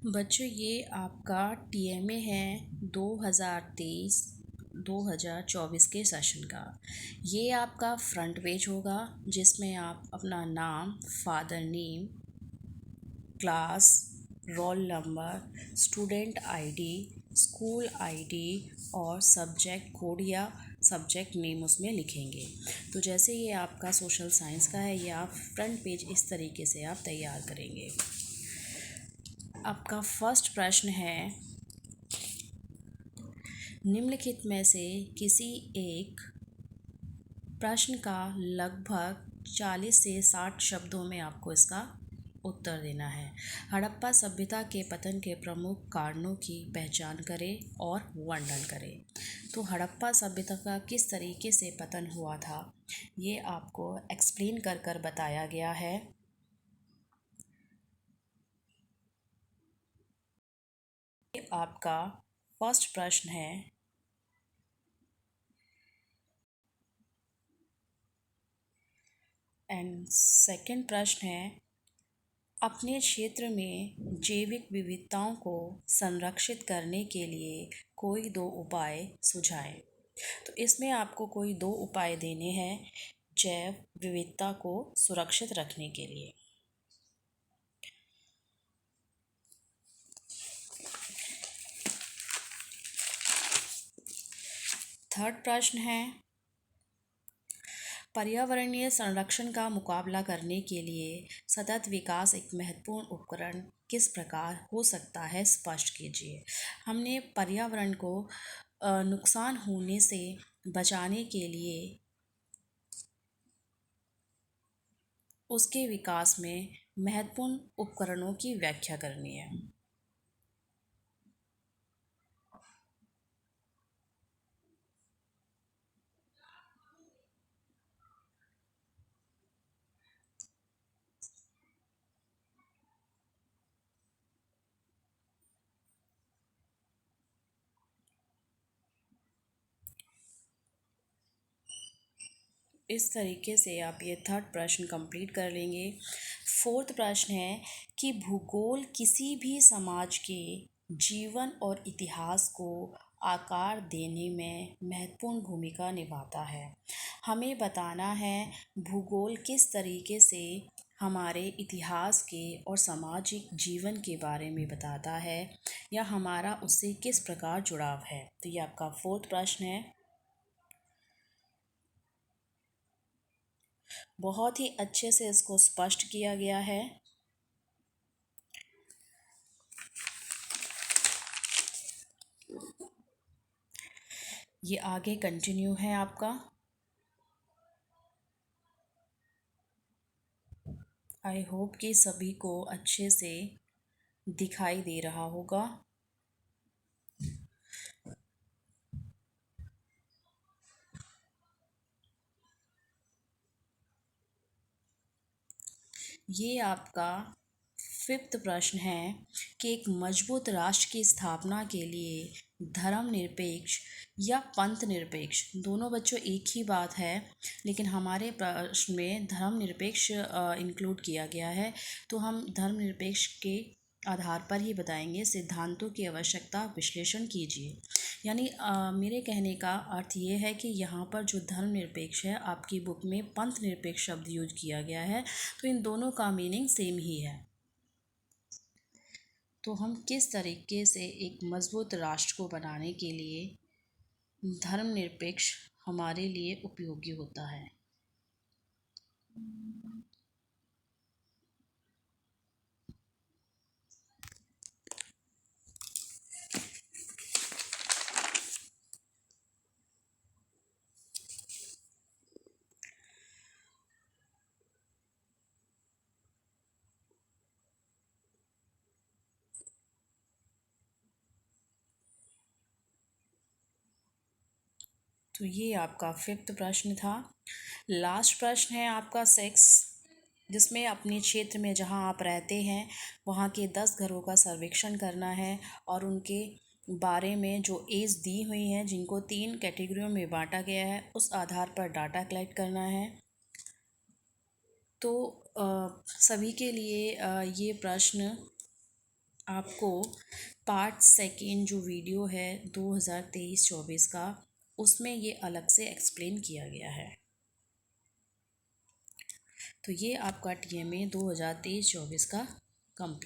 बच्चों ये आपका टीएमए है 2023-2024 के सेशन का। ये आपका फ्रंट पेज होगा जिसमें आप अपना नाम, father name, class, roll number, student ID, school ID और सब्जेक्ट कोड या सब्जेक्ट नेम उसमें लिखेंगे। तो जैसे ये आपका सोशल साइंस का है, ये आप फ्रंट पेज इस तरीके से आप तैयार करेंगे। आपका फर्स्ट प्रश्न है, निम्नलिखित में से किसी एक प्रश्न का लगभग 40 से 60 शब्दों में आपको इसका उत्तर देना है। हड़प्पा सभ्यता के पतन के प्रमुख कारणों की पहचान करें और वर्णन करें। तो हड़प्पा सभ्यता का किस तरीके से पतन हुआ था, ये आपको एक्सप्लेन कर कर बताया गया है। ये आपका फर्स्ट प्रश्न है। एंड सेकंड प्रश्न है, अपने क्षेत्र में जैविक विविधताओं को संरक्षित करने के लिए कोई दो उपाय सुझाएं। तो इसमें आपको कोई दो उपाय देने हैं जैव विविधता को सुरक्षित रखने के लिए। थर्ड प्रश्न है, पर्यावरणीय संरक्षण का मुकाबला करने के लिए सतत विकास एक महत्वपूर्ण उपकरण किस प्रकार हो सकता है, स्पष्ट कीजिए। हमने पर्यावरण को नुकसान होने से बचाने के लिए उसके विकास में महत्वपूर्ण उपकरणों की व्याख्या करनी है। इस तरीके से आप ये थर्ड प्रश्न कंप्लीट कर लेंगे। फोर्थ प्रश्न है कि भूगोल किसी भी समाज के जीवन और इतिहास को आकार देने में महत्वपूर्ण भूमिका निभाता है। हमें बताना है भूगोल किस तरीके से हमारे इतिहास के और सामाजिक जीवन के बारे में बताता है या हमारा उससे किस प्रकार जुड़ाव है। तो ये आपका फोर्थ प्रश्न है। बहुत ही अच्छे से इसको स्पष्ट किया गया है। ये आगे कंटिन्यू है आपका। आई होप कि सभी को अच्छे से दिखाई दे रहा होगा। ये आपका फिफ्थ प्रश्न है कि एक मजबूत राष्ट्र की स्थापना के लिए धर्मनिरपेक्ष या पंथ निरपेक्ष, दोनों बच्चों एक ही बात है, लेकिन हमारे प्रश्न में धर्मनिरपेक्ष इंक्लूड किया गया है। तो हम धर्मनिरपेक्ष के आधार पर ही बताएंगे। सिद्धांतों की आवश्यकता विश्लेषण कीजिए। यानी मेरे कहने का अर्थ ये है कि यहाँ पर जो धर्मनिरपेक्ष है, आपकी बुक में पंथ निरपेक्ष शब्द यूज किया गया है, तो इन दोनों का मीनिंग सेम ही है। तो हम किस तरीके से एक मजबूत राष्ट्र को बनाने के लिए धर्मनिरपेक्ष हमारे लिए उपयोगी होता है। तो ये आपका फिफ्थ प्रश्न था। लास्ट प्रश्न है आपका सिक्स, जिसमें अपने क्षेत्र में जहाँ आप रहते हैं वहाँ के 10 घरों का सर्वेक्षण करना है और उनके बारे में जो एज दी हुई हैं, जिनको 3 कैटेगरियों में बांटा गया है, उस आधार पर डाटा कलेक्ट करना है। तो सभी के लिए ये प्रश्न आपको पार्ट सेकेंड जो वीडियो है 2023-24 का, उसमें ये अलग से एक्सप्लेन किया गया है। तो ये आपका TMA 2023-24 का कंप्लीट।